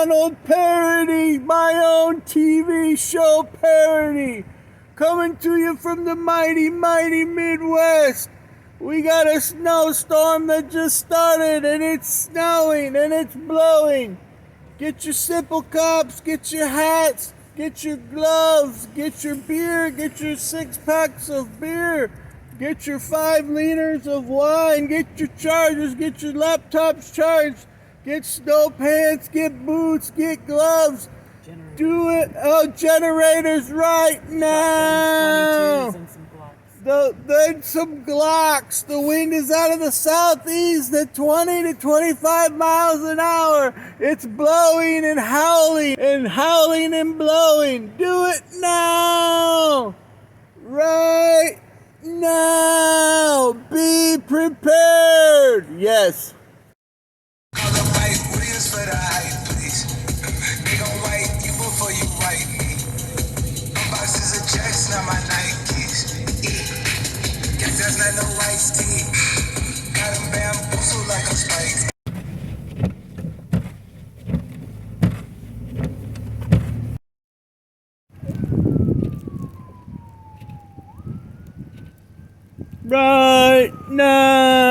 Macdonald parody, my own TV show parody, coming to you from the mighty, mighty Midwest. We got a snowstorm that just started, and it's snowing, and it's blowing. Get your simple cups, get your hats, get your gloves, get your beer, get your 6-packs of beer, get your 5 liters of wine, get your chargers, get your laptops charged, get snow pants, get boots, get gloves. Do it. Oh, generators right now. Then some Glocks. The wind is out of the southeast at 20 to 25 miles an hour. It's blowing and howling and blowing. Do it now. Right now. Be prepared. Yes. That's not no iced tea. Got them bamboozled like a spike. Right now.